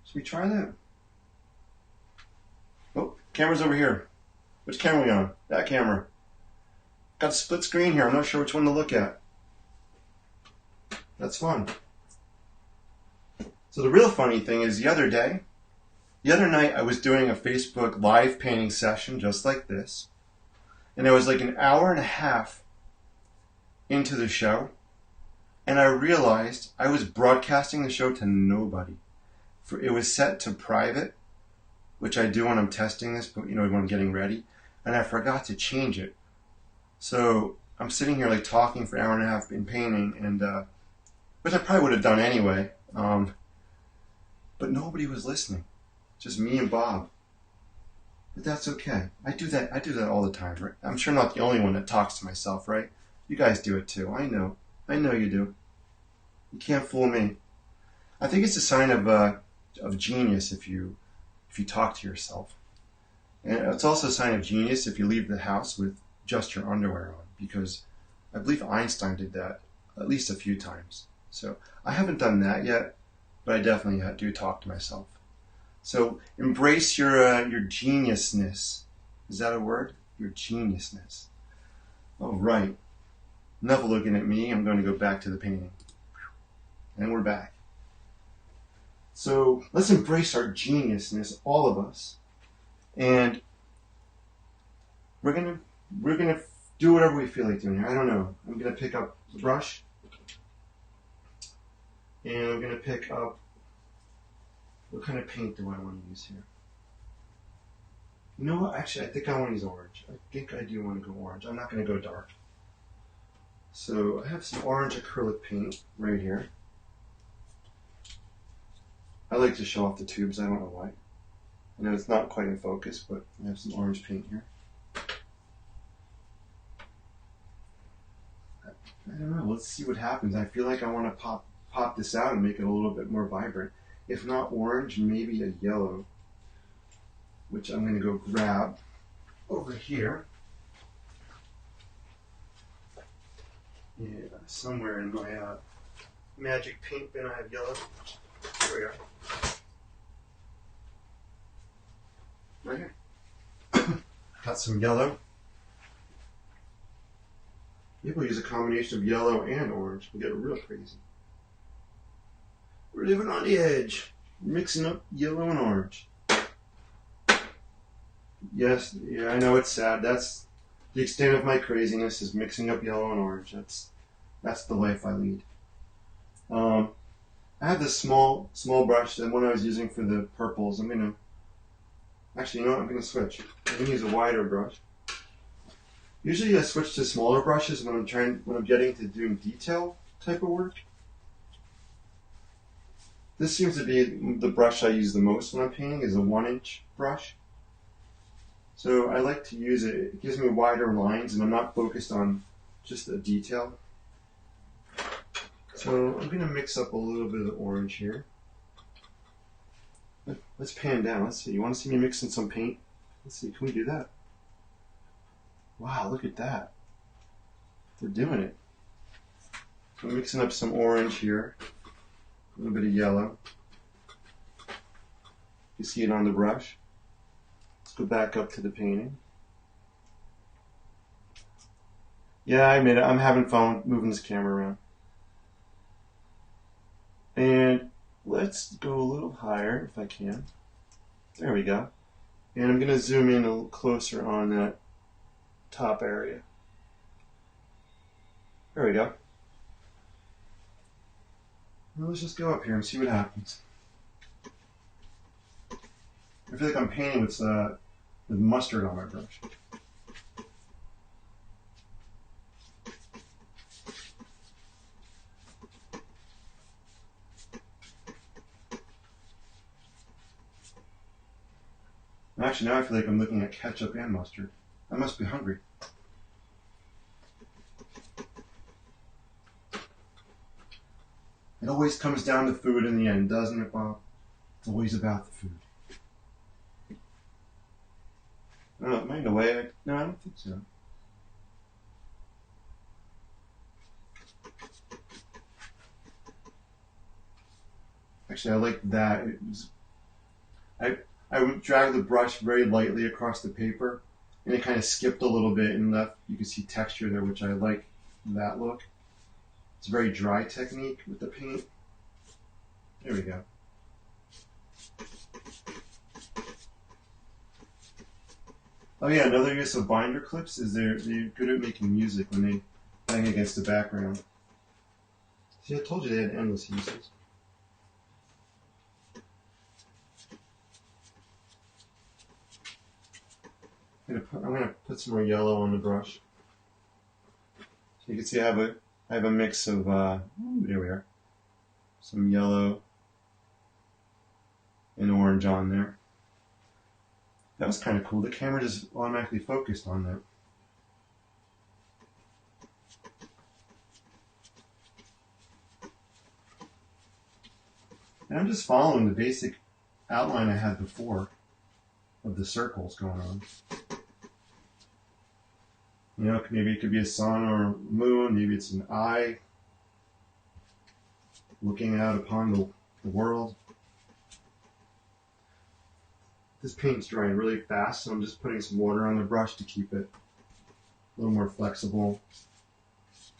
Should we try that? Oh, camera's over here. Which camera are we on? That camera. Got a split screen here. I'm not sure which one to look at. That's fun. So the real funny thing is the other night I was doing a Facebook live painting session just like this. And I was like an hour and a half into the show. And I realized I was broadcasting the show to nobody. It was set to private, which I do when I'm testing this, but when I'm getting ready. And I forgot to change it. So I'm sitting here like talking for an hour and a half in painting, and which I probably would have done anyway. But nobody was listening. Just me and Bob. But that's okay. I do that all the time, right? I'm sure I'm not the only one that talks to myself, right? You guys do it too. I know you do. You can't fool me. I think it's a sign of genius if you talk to yourself. And it's also a sign of genius if you leave the house with just your underwear on, because I believe Einstein did that at least a few times. So I haven't done that yet, but I definitely do talk to myself. So embrace your geniusness. Is that a word? Your geniusness. All right. Enough looking at me. I'm going to go back to the painting. And we're back. So let's embrace our geniusness, all of us. And we're gonna do whatever we feel like doing here. I don't know. I'm gonna pick up the brush, and I'm gonna pick up, what kind of paint do I want to use here? You know what? Actually, I think I want to use orange. I think I do want to go orange. I'm not gonna go dark. So I have some orange acrylic paint right here. I like to show off the tubes. I don't know why. I know it's not quite in focus, but I have some orange paint here. I don't know. Let's see what happens. I feel like I want to pop this out and make it a little bit more vibrant. If not orange, maybe a yellow, which I'm going to go grab over here. Yeah, somewhere in my magic paint bin I have yellow. There we are. Right here. Got some yellow. Maybe we'll use a combination of yellow and orange. We'll get real crazy. We're living on the edge. Mixing up yellow and orange. Yes, yeah, I know it's sad. That's the extent of my craziness, is mixing up yellow and orange. That's the life I lead. I have this small brush, and one I was using for the purples. Actually, you know what? I'm going to switch. I'm going to use a wider brush. Usually I switch to smaller brushes when I'm getting to doing detail type of work. This seems to be the brush I use the most when I'm painting, is a 1-inch brush. So I like to use it. It gives me wider lines, and I'm not focused on just the detail. So I'm going to mix up a little bit of the orange here. Let's pan down. Let's see. You want to see me mixing some paint? Let's see. Can we do that? Wow, look at that. We're doing it. So I'm mixing up some orange here. A little bit of yellow. You see it on the brush. Let's go back up to the painting. Yeah, I admit it. I'm having fun moving this camera around. And let's go a little higher if I can. There we go. And I'm going to zoom in a little closer on that top area. There we go. Well, let's just go up here and see what happens. I feel like I'm painting with mustard on my brush. Actually, now I feel like I'm looking at ketchup and mustard. I must be hungry. It always comes down to food in the end, doesn't it, Bob? It's always about the food. I don't know, am I in the way? No, I don't think so. Actually, I like that. I would drag the brush very lightly across the paper, and it kind of skipped a little bit and left, you can see texture there, which I like that look. It's a very dry technique with the paint. There we go. Oh yeah, another use of binder clips is they're good at making music when they bang against the background. See, I told you they had endless uses. I'm gonna put some more yellow on the brush. So you can see I have a mix of there we are, some yellow and orange on there. That was kind of cool. The camera just automatically focused on that. And I'm just following the basic outline I had before of the circles going on. You know, maybe it could be a sun or a moon, maybe it's an eye looking out upon the world. This paint's drying really fast, so I'm just putting some water on the brush to keep it a little more flexible,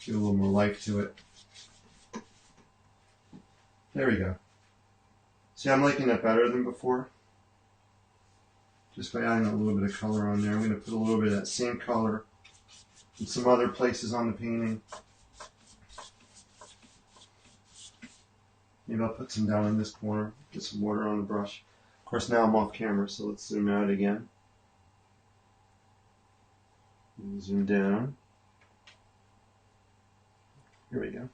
give a little more life to it. There we go. See, I'm liking that better than before. Just by adding a little bit of color on there. I'm going to put a little bit of that same color in some other places on the painting. Maybe I'll put some down in this corner, get some water on the brush. Of course, now I'm off camera, so let's zoom out again. Zoom down. Here we go.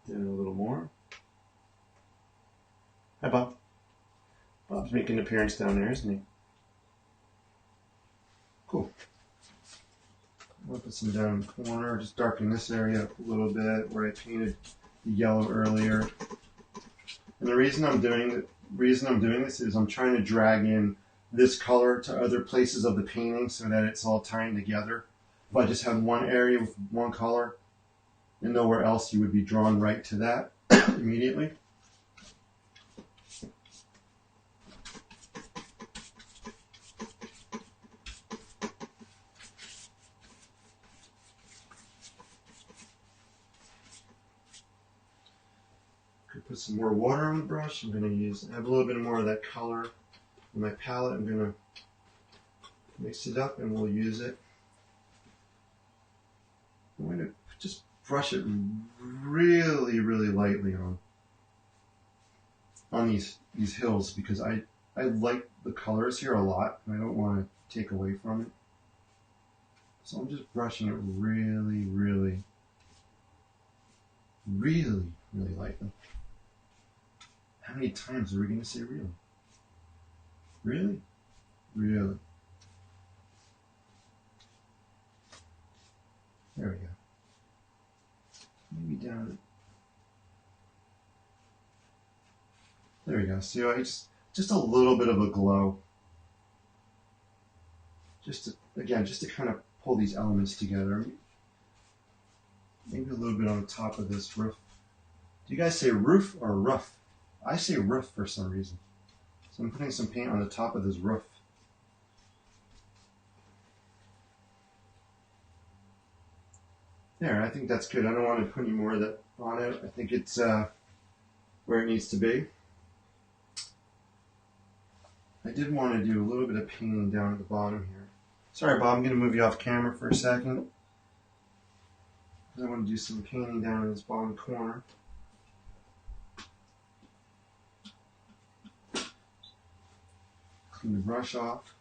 Down a little more. Hi, Bob. Bob's making an appearance down there, isn't he? Cool. I'll put some down in the corner, just darken this area up a little bit where I painted the yellow earlier. And the reason I'm doing this is I'm trying to drag in this color to other places of the painting so that it's all tying together. If I just had one area with one color and nowhere else, you would be drawn right to that immediately. Put some more water on the brush. I'm going to have a little bit more of that color in my palette. I'm going to mix it up and we'll use it. I'm going to just brush it really, really lightly on these hills because I like the colors here a lot and I don't want to take away from it. So I'm just brushing it really, really, really, really lightly. How many times are we going to say really? Really? Really? There we go. Maybe down. There we go. See, just a little bit of a glow. Just to kind of pull these elements together. Maybe a little bit on the top of this roof. Do you guys say roof or roof? I say roof for some reason. So I'm putting some paint on the top of this roof. There, I think that's good. I don't want to put any more of that on it. I think it's where it needs to be. I did want to do a little bit of painting down at the bottom here. Sorry, Bob, I'm going to move you off camera for a second. I want to do some painting down in this bottom corner. Clean the brush off.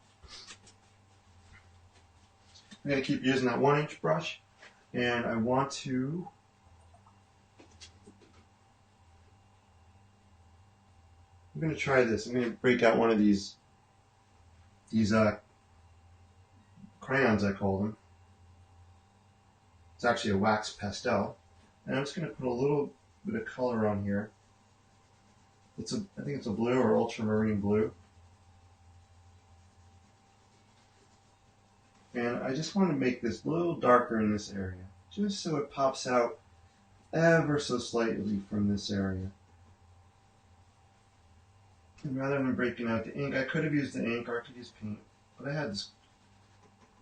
I'm going to keep using that 1-inch brush, and I want to I'm going to try this. I'm going to break out one of these crayons, I call them. It's actually a wax pastel, and I'm just going to put a little bit of color on here. I think it's a blue or ultramarine blue. And I just want to make this a little darker in this area, just so it pops out ever so slightly from this area. And rather than breaking out the ink, I could have used the ink or I could use paint, but I had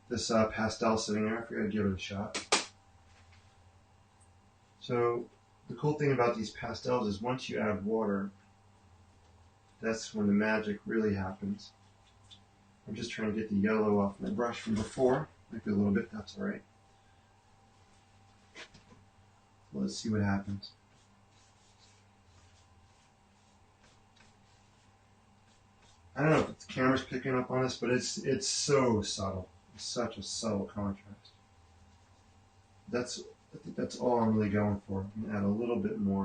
this pastel sitting there. I figured I'd give it a shot. So the cool thing about these pastels is once you add water, that's when the magic really happens. I'm just trying to get the yellow off my brush from before. Might be a little bit, that's all right. So let's see what happens. I don't know if the camera's picking up on this, but it's so subtle. It's such a subtle contrast. I think that's all I'm really going for. I'm gonna add a little bit more.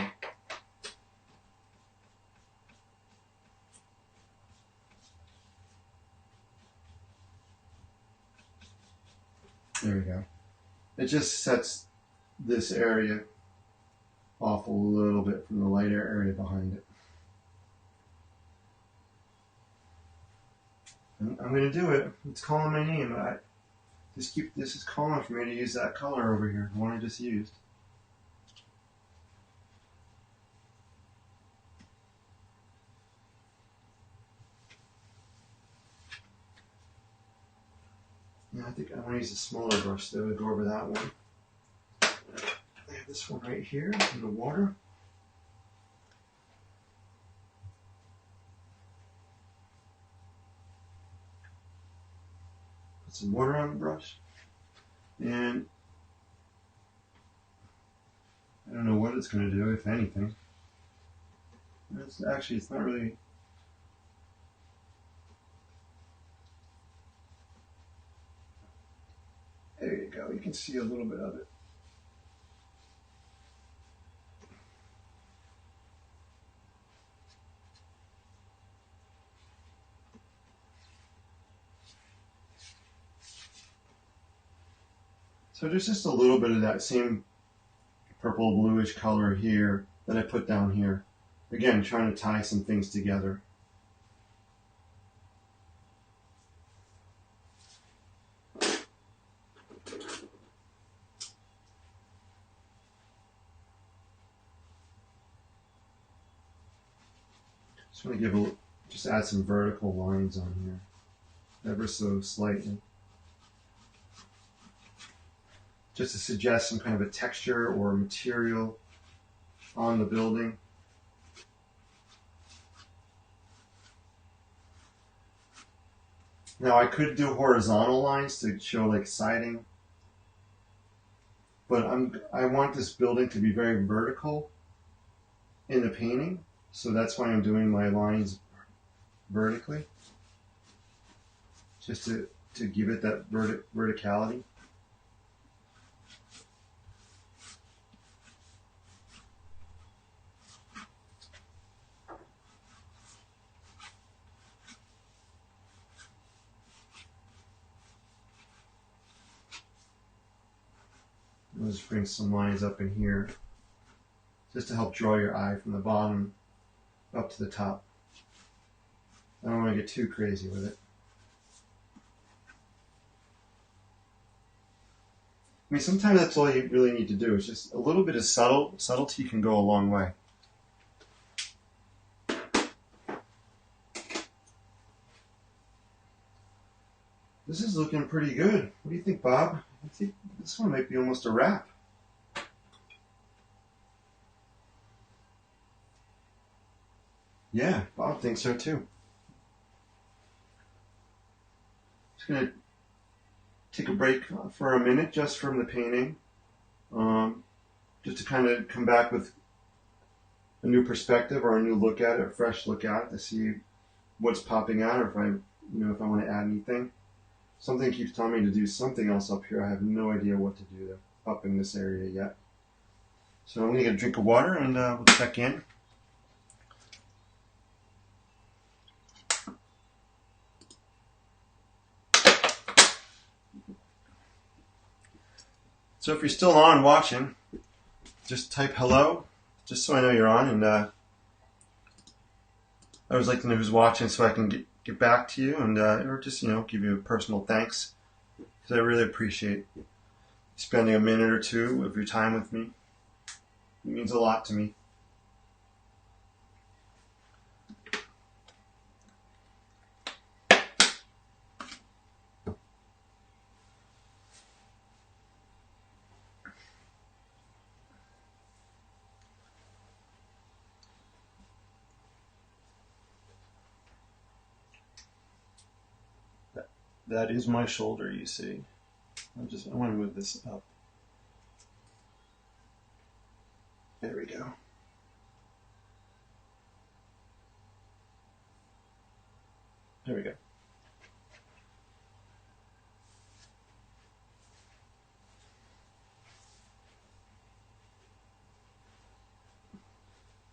There we go. It just sets this area off a little bit from the lighter area behind it. And I'm going to do it. It's calling my name. This is calling for me to use that color over here, the one I just used. Yeah, I think I want to use a smaller brush though to go over that one. I have this one right here in the water. Put some water on the brush. And I don't know what it's going to do, if anything. It's not really. There you go. You can see a little bit of it. So there's just a little bit of that same purple bluish color here that I put down here. Again, trying to tie some things together. Just want to just add some vertical lines on here, ever so slightly. Just to suggest some kind of a texture or material on the building. Now I could do horizontal lines to show like siding, but I want this building to be very vertical in the painting, so that's why I'm doing my lines vertically, just to give it that verticality. I'll just bring some lines up in here just to help draw your eye from the bottom up to the top. I don't want to get too crazy with it. I mean, sometimes that's all you really need to do. It's just a little bit of subtlety can go a long way. This is looking pretty good. What do you think, Bob? I think this one might be almost a wrap. Yeah, Bob thinks so too. Just going to take a break for a minute just from the painting, just to kind of come back with a new perspective or a new look at it, a fresh look at it to see what's popping out, or if I want to add anything. Something keeps telling me to do something else up here. I have no idea what to do up in this area yet. So I'm going to get a drink of water and we'll check in. So if you're still on watching, just type hello, just so I know you're on. And I always like to know who's watching so I can get back to you and or just give you a personal thanks, because I really appreciate spending a minute or two of your time with me. It means a lot to me. That is my shoulder, you see. I want to move this up. There we go. There we go.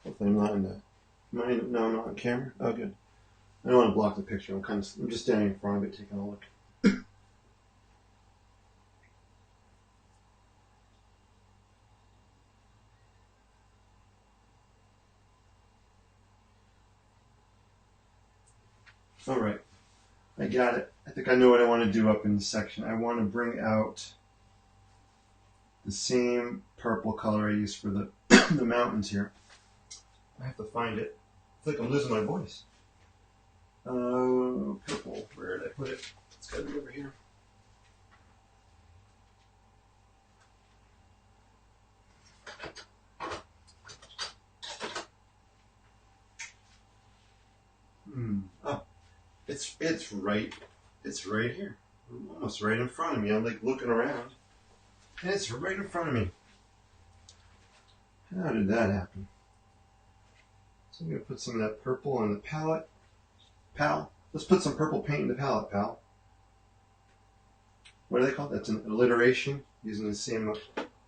Hopefully I'm not in the... No, I'm not on camera. Oh, good. I don't want to block the picture. I'm just standing in front of it taking a look. All right. I got it. I think I know what I want to do up in this section. I want to bring out the same purple color I used for the, the mountains here. I have to find it. I feel like I'm losing my voice. Purple. Where did I put it? It's got to be over here. Oh, it's right here. Almost right in front of me. I'm like looking around, and it's right in front of me. How did that happen? So I'm gonna put some of that purple on the palette. Pal, let's put some purple paint in the palette, pal. What do they call it? That's an alliteration, using the same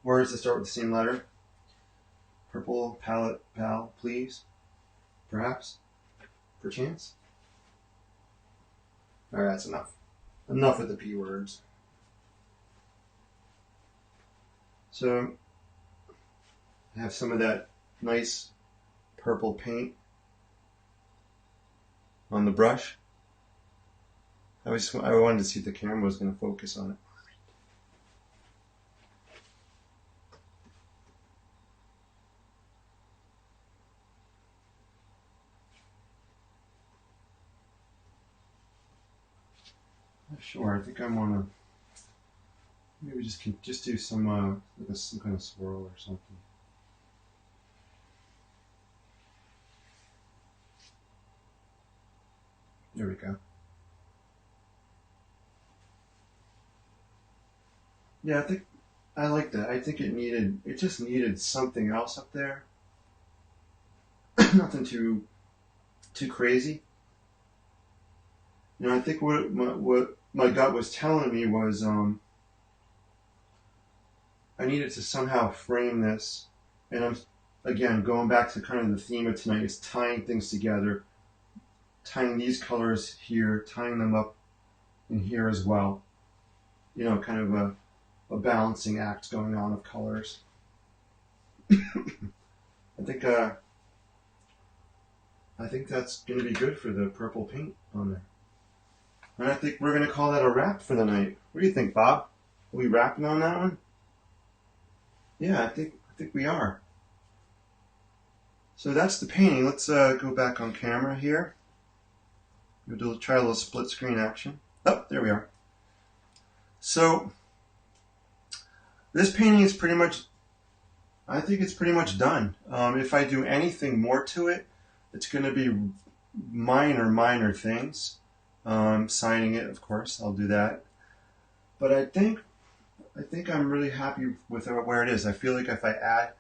words that start with the same letter. Purple palette, pal, please. Perhaps. Perchance. Alright, that's enough. Enough with the P words. So, I have some of that nice purple paint on the brush. I wanted to see if the camera was going to focus on it. Not sure. I think I want to maybe just do some some kind of swirl or something. There we go. Yeah, I think I like that. I think it just needed something else up there. Nothing too crazy. You know, I think what my gut was telling me was I needed to somehow frame this, and I'm again going back to kind of the theme of tonight is tying things together, tying these colors here, tying them up in here as well. You know, kind of a balancing act going on of colors. I think that's going to be good for the purple paint on there. And I think we're going to call that a wrap for the night. What do you think, Bob? Are we wrapping on that one? Yeah, I think we are. So that's the painting. Let's go back on camera here. We'll try a little split screen action. Oh, there we are. So this painting is pretty much, I think it's pretty much done. If I do anything more to it, it's going to be minor things. Signing it, of course, I'll do that. But I think I'm really happy with where it is. I feel like if I add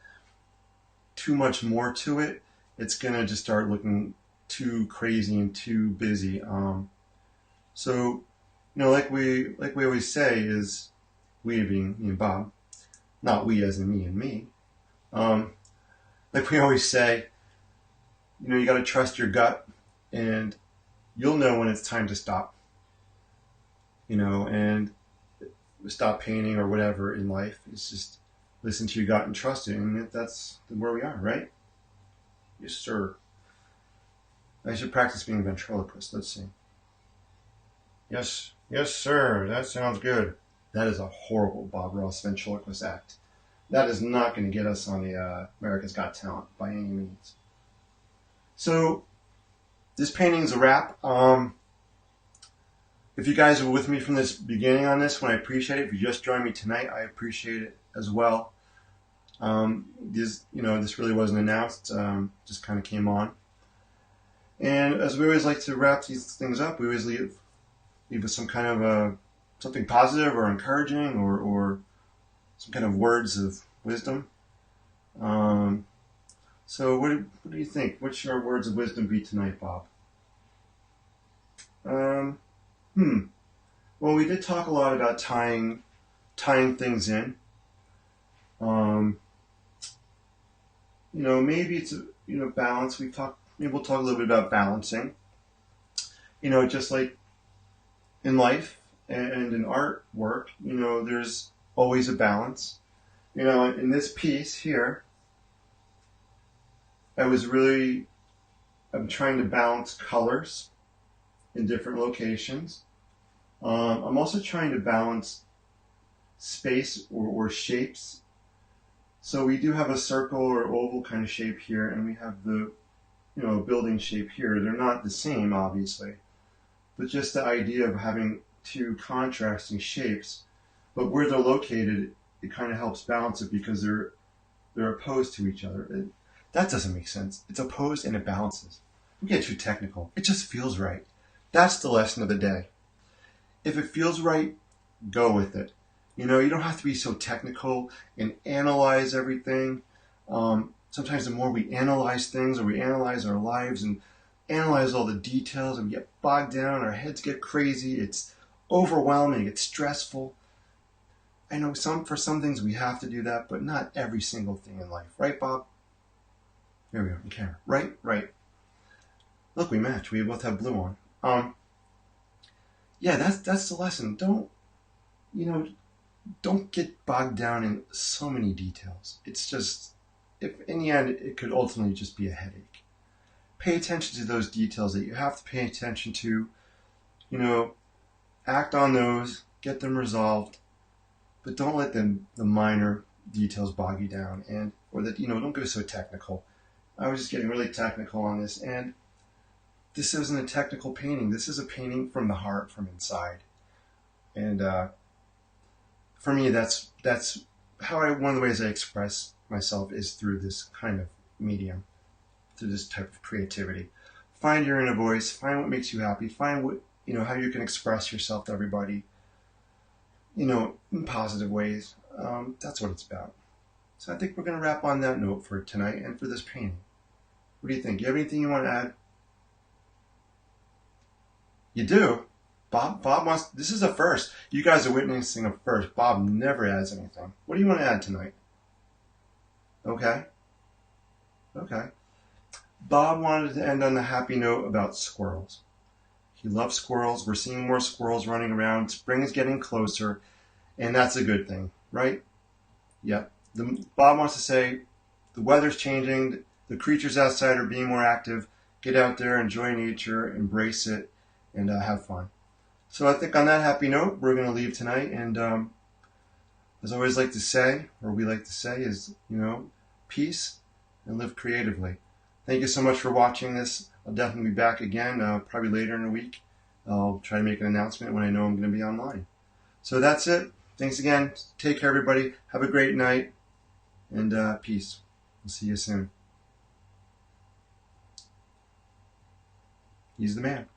too much more to it, it's going to just start looking too crazy and too busy. So, you know, like we always say is, we being me and Bob, not we as in me and me. Like we always say, you know, you got to trust your gut, and you'll know when it's time to stop. You know, and stop painting or whatever in life. It's just listen to your gut and trust it, and that's where we are, right? Yes, sir. I should practice being a ventriloquist. Let's see. Yes, sir. That sounds good. That is a horrible Bob Ross ventriloquist act. That is not going to get us on the America's Got Talent by any means. So this painting's a wrap. If you guys were with me from this beginning on this one, I appreciate it. If you just joined me tonight, I appreciate it as well. This really wasn't announced. Just kind of came on. And as we always like to wrap these things up, we always leave leave us some kind of something positive or encouraging, or some kind of words of wisdom. So what do you think? What should our words of wisdom be tonight, Bob? Well, we did talk a lot about tying things in. Maybe it's balance. Maybe we'll talk a little bit about balancing. Just like in life and in artwork, there's always a balance. In this piece here, I'm trying to balance colors in different locations. I'm also trying to balance space or shapes. So we do have a circle or oval kind of shape here, and we have the building shape here. They're not the same, obviously, but just the idea of having two contrasting shapes, but where they're located, it kind of helps balance it because they're opposed to each other. That doesn't make sense. It's opposed and it balances. Don't get too technical. It just feels right. That's the lesson of the day. If it feels right, go with it. You don't have to be so technical and analyze everything. Sometimes the more we analyze things, or we analyze our lives and analyze all the details, and we get bogged down, our heads get crazy, it's overwhelming, it's stressful. I know for some things we have to do that, but not every single thing in life. Right, Bob? There we go, on camera. Right. Look, we match. We both have blue on. Yeah, that's the lesson. Don't get bogged down in so many details. It's just, if in the end, it could ultimately just be a headache. Pay attention to those details that you have to pay attention to. Act on those, get them resolved, but don't let the minor details bog you down, don't go so technical. I was just getting really technical on this, and this isn't a technical painting. This is a painting from the heart, from inside. And for me, that's one of the ways I express myself is through this kind of medium, through this type of creativity. Find your inner voice, find what makes you happy, find what, how you can express yourself to everybody, in positive ways. That's what it's about. So I think we're going to wrap on that note for tonight and for this painting. What do you think? Do you have anything you want to add? You do? Bob wants, this is a first. You guys are witnessing a first. Bob never adds anything. What do you want to add tonight? Okay. Bob wanted to end on a happy note about squirrels. He loves squirrels. We're seeing more squirrels running around. Spring is getting closer, and that's a good thing, right? Yep. Bob wants to say the weather's changing. The creatures outside are being more active. Get out there, enjoy nature, embrace it, and have fun. So I think on that happy note, we're going to leave tonight. And as I always like to say, or we like to say, is, peace and live creatively. Thank you so much for watching this. I'll definitely be back again, probably later in the week. I'll try to make an announcement when I know I'm going to be online. So that's it. Thanks again. Take care, everybody. Have a great night. And peace. We'll see you soon. He's the man.